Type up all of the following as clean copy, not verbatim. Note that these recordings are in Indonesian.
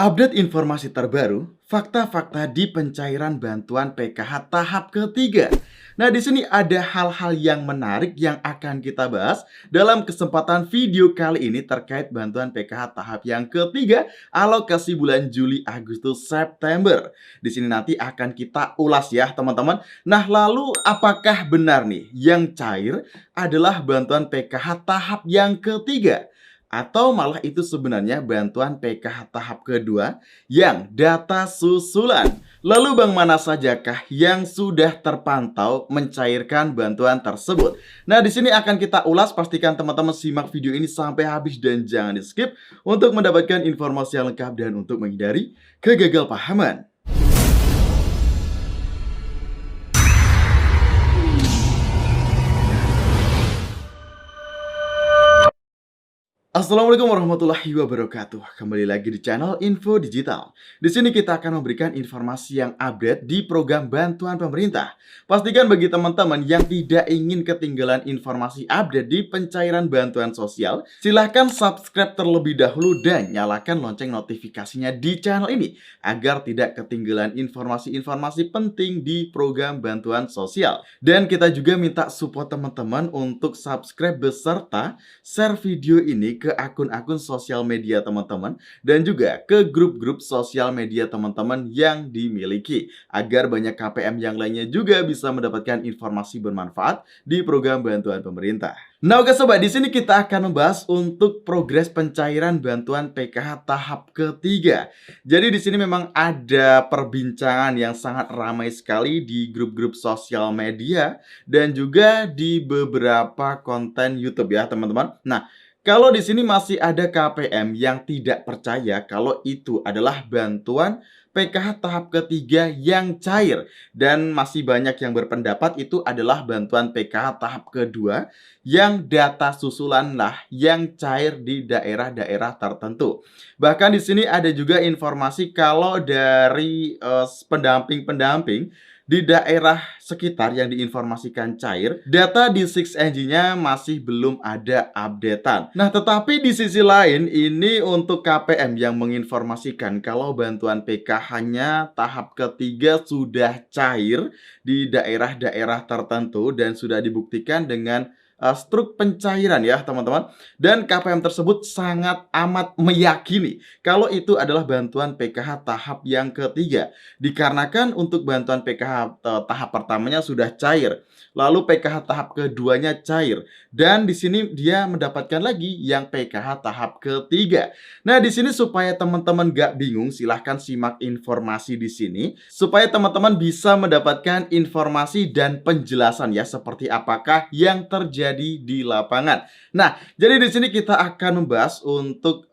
Update informasi terbaru, fakta-fakta di pencairan bantuan PKH tahap ketiga. Nah, di sini ada hal-hal yang menarik yang akan kita bahas dalam kesempatan video kali ini terkait bantuan PKH tahap yang ketiga alokasi bulan Juli, Agustus, September. Di sini nanti akan kita ulas ya, teman-teman. Nah, lalu apakah benar nih yang cair adalah bantuan PKH tahap yang ketiga? Atau malah itu sebenarnya bantuan PKH tahap kedua yang data susulan. Lalu bank mana sajakah yang sudah terpantau mencairkan bantuan tersebut? Nah, di sini akan kita ulas, pastikan teman-teman simak video ini sampai habis dan jangan di-skip untuk mendapatkan informasi yang lengkap dan untuk menghindari kegagalpahaman. Assalamualaikum warahmatullahi wabarakatuh. Kembali lagi di channel Info Digital. Di sini kita akan memberikan informasi yang update di program bantuan pemerintah. Pastikan bagi teman-teman yang tidak ingin ketinggalan informasi update di pencairan bantuan sosial, silahkan subscribe terlebih dahulu dan nyalakan lonceng notifikasinya di channel ini agar tidak ketinggalan informasi-informasi penting di program bantuan sosial. Dan kita juga minta support teman-teman untuk subscribe beserta share video ini ke akun-akun sosial media teman-teman dan juga ke grup-grup sosial media teman-teman yang dimiliki agar banyak KPM yang lainnya juga bisa mendapatkan informasi bermanfaat di program bantuan pemerintah. Nah, oke sobat, di sini kita akan membahas untuk progres pencairan bantuan PKH tahap ketiga. Jadi di sini memang ada perbincangan yang sangat ramai sekali di grup-grup sosial media dan juga di beberapa konten YouTube ya, teman-teman. Nah, kalau di sini masih ada KPM yang tidak percaya kalau itu adalah bantuan PKH tahap ketiga yang cair dan masih banyak yang berpendapat itu adalah bantuan PKH tahap kedua yang data susulan lah yang cair di daerah-daerah tertentu. Bahkan di sini ada juga informasi kalau dari pendamping-pendamping di daerah sekitar yang diinformasikan cair, data di 6NG-nya masih belum ada updatean. Nah, tetapi di sisi lain, ini untuk KPM yang menginformasikan kalau bantuan PKH-nya tahap ketiga sudah cair di daerah-daerah tertentu dan sudah dibuktikan dengan struk pencairan ya teman-teman. Dan KPM tersebut sangat amat meyakini kalau itu adalah bantuan PKH tahap yang ketiga. Dikarenakan untuk bantuan PKH tahap pertamanya sudah cair, lalu PKH tahap keduanya cair, dan di sini dia mendapatkan lagi yang PKH tahap ketiga. Nah, di sini supaya teman-teman gak bingung, silahkan simak informasi di sini supaya teman-teman bisa mendapatkan informasi dan penjelasan ya seperti apakah yang terjadi di lapangan. Nah, jadi di sini kita akan membahas untuk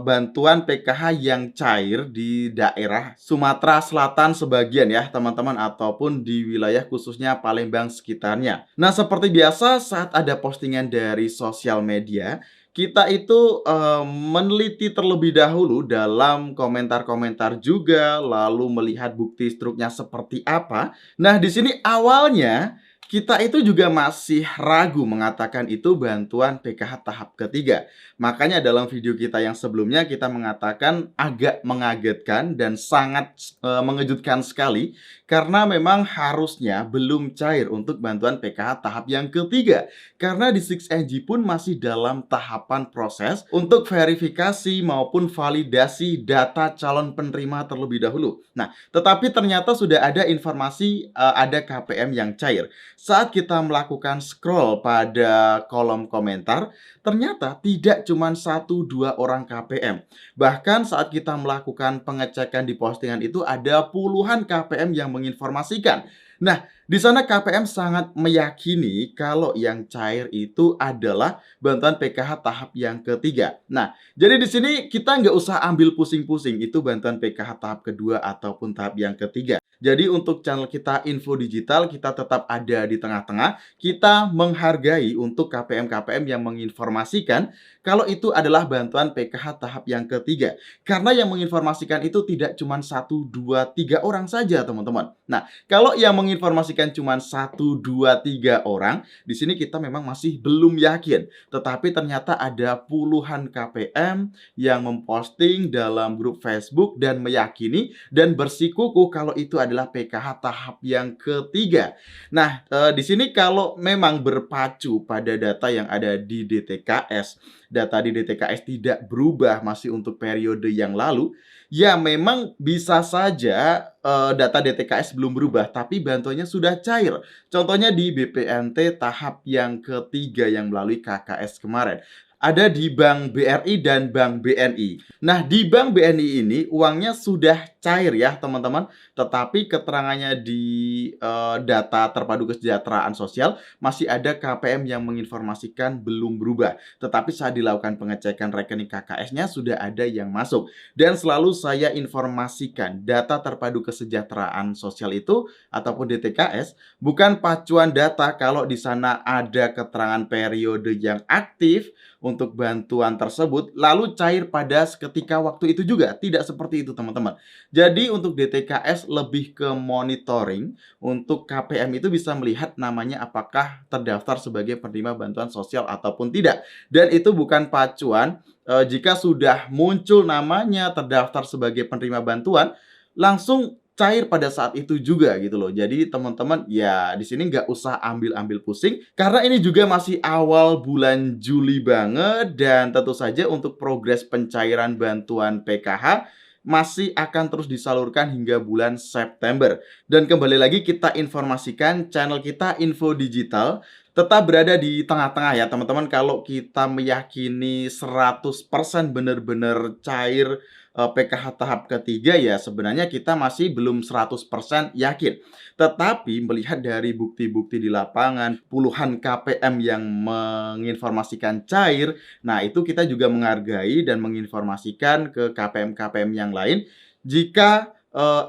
bantuan PKH yang cair di daerah Sumatera Selatan sebagian ya teman-teman, ataupun di wilayah khususnya Palembang sekitarnya. Nah, seperti biasa saat ada postingan dari sosial media, kita itu meneliti terlebih dahulu dalam komentar-komentar juga, lalu melihat bukti struknya seperti apa. Nah, di sini awalnya kita itu juga masih ragu mengatakan itu bantuan PKH tahap ketiga. Makanya dalam video kita yang sebelumnya kita mengatakan agak mengagetkan dan sangat mengejutkan sekali karena memang harusnya belum cair untuk bantuan PKH tahap yang ketiga. Karena di 6NG pun masih dalam tahapan proses untuk verifikasi maupun validasi data calon penerima terlebih dahulu. Nah, tetapi ternyata sudah ada informasi ada KPM yang cair. Saat kita melakukan scroll pada kolom komentar, ternyata tidak cuma 1-2 orang KPM. Bahkan saat kita melakukan pengecekan di postingan itu ada puluhan KPM yang menginformasikan. Nah, di sana KPM sangat meyakini kalau yang cair itu adalah bantuan PKH tahap yang ketiga. Nah, jadi di sini kita nggak usah ambil pusing-pusing itu bantuan PKH tahap kedua ataupun tahap yang ketiga. Jadi untuk channel kita Info Digital, kita tetap ada di tengah-tengah. Kita menghargai untuk KPM-KPM yang menginformasikan kalau itu adalah bantuan PKH tahap yang ketiga. Karena yang menginformasikan itu tidak cuma 1, 2, 3 orang saja, teman-teman. Nah, kalau yang menginformasikan cuma 1, 2, 3 orang, di sini kita memang masih belum yakin. Tetapi ternyata ada puluhan KPM yang memposting dalam grup Facebook dan meyakini dan bersikukuh kalau itu adalah PKH tahap yang ketiga. Nah, di sini kalau memang berpacu pada data yang ada di DTKS, data di DTKS tidak berubah masih untuk periode yang lalu, ya memang bisa saja data DTKS belum berubah, tapi bantuannya sudah cair. Contohnya di BPNT tahap yang ketiga yang melalui KKS kemarin. Ada di Bank BRI dan Bank BNI. Nah, di Bank BNI ini uangnya sudah cair ya, teman-teman. Tetapi keterangannya di data terpadu kesejahteraan sosial masih ada KPM yang menginformasikan belum berubah. Tetapi saat dilakukan pengecekan rekening KKS-nya sudah ada yang masuk. Dan selalu saya informasikan data terpadu kesejahteraan sosial itu ataupun DTKS bukan pacuan data kalau di sana ada keterangan periode yang aktif untuk bantuan tersebut lalu cair pada seketika waktu itu juga. Tidak seperti itu, teman-teman. Jadi untuk DTKS lebih ke monitoring. Untuk KPM itu bisa melihat namanya apakah terdaftar sebagai penerima bantuan sosial ataupun tidak. Dan itu bukan pacuan. Jika sudah muncul namanya terdaftar sebagai penerima bantuan, langsung cair pada saat itu juga gitu loh. Jadi teman-teman ya di sini nggak usah ambil-ambil pusing karena ini juga masih awal bulan Juli banget dan tentu saja untuk progres pencairan bantuan PKH masih akan terus disalurkan hingga bulan September. Dan kembali lagi kita informasikan channel kita Info Digital tetap berada di tengah-tengah ya teman-teman. Kalau kita meyakini 100% benar-benar cair PKH tahap ketiga ya sebenarnya kita masih belum 100% yakin. Tetapi melihat dari bukti-bukti di lapangan, puluhan KPM yang menginformasikan cair, nah itu kita juga menghargai dan menginformasikan ke KPM-KPM yang lain jika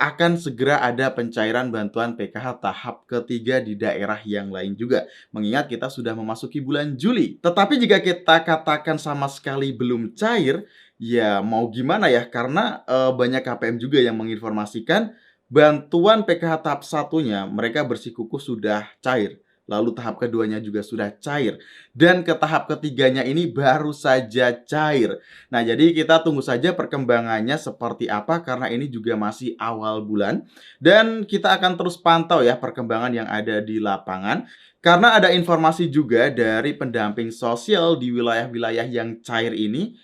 akan segera ada pencairan bantuan PKH tahap ketiga di daerah yang lain juga. Mengingat kita sudah memasuki bulan Juli. Tetapi jika kita katakan sama sekali belum cair, ya mau gimana ya? Karena banyak KPM juga yang menginformasikan bantuan PKH tahap satunya mereka bersikukuh sudah cair. Lalu tahap keduanya juga sudah cair. Dan ke tahap ketiganya ini baru saja cair. Nah, jadi kita tunggu saja perkembangannya seperti apa karena ini juga masih awal bulan. Dan kita akan terus pantau ya perkembangan yang ada di lapangan. Karena ada informasi juga dari pendamping sosial di wilayah-wilayah yang cair ini.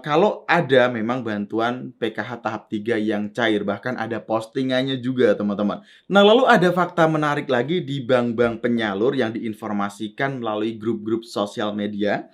Kalau ada memang bantuan PKH tahap 3 yang cair, bahkan ada postingannya juga teman-teman. Nah, lalu ada fakta menarik lagi di bank-bank penyalur yang diinformasikan melalui grup-grup sosial media.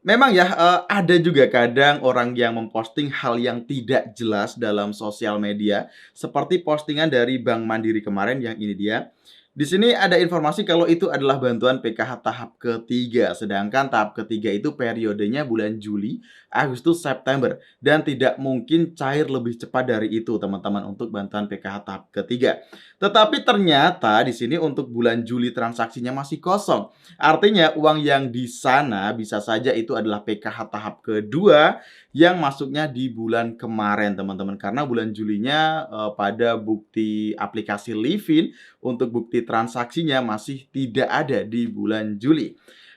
Memang ya, ada juga kadang orang yang memposting hal yang tidak jelas dalam sosial media, seperti postingan dari Bank Mandiri kemarin yang ini dia. Di sini ada informasi kalau itu adalah bantuan PKH tahap ketiga, sedangkan tahap ketiga itu periodenya bulan Juli, Agustus, September, dan tidak mungkin cair lebih cepat dari itu, teman-teman, untuk bantuan PKH tahap ketiga. Tetapi ternyata di sini untuk bulan Juli transaksinya masih kosong. Artinya uang yang di sana bisa saja itu adalah PKH tahap kedua yang masuknya di bulan kemarin, teman-teman. Karena bulan Julinya pada bukti aplikasi Livin untuk bukti transaksinya masih tidak ada di bulan Juli.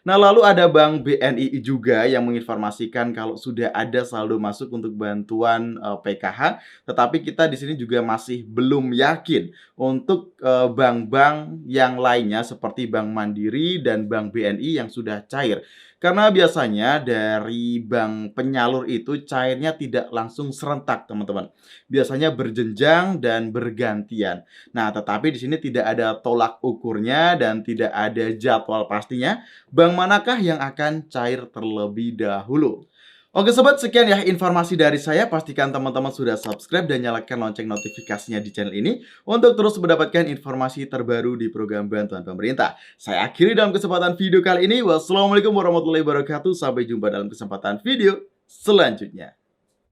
Nah, lalu ada Bank BNI juga yang menginformasikan kalau sudah ada saldo masuk untuk bantuan PKH, tetapi kita di sini juga masih belum yakin untuk bank-bank yang lainnya seperti Bank Mandiri dan Bank BNI yang sudah cair. Karena biasanya dari bank penyalur itu cairnya tidak langsung serentak, teman-teman. Biasanya berjenjang dan bergantian. Nah, tetapi di sini tidak ada tolak ukurnya dan tidak ada jadwal pastinya. Bank manakah yang akan cair terlebih dahulu? Oke sobat, sekian ya informasi dari saya. Pastikan teman-teman sudah subscribe dan nyalakan lonceng notifikasinya di channel ini untuk terus mendapatkan informasi terbaru di program bantuan pemerintah. Saya akhiri dalam kesempatan video kali ini. Wassalamualaikum warahmatullahi wabarakatuh. Sampai jumpa dalam kesempatan video selanjutnya.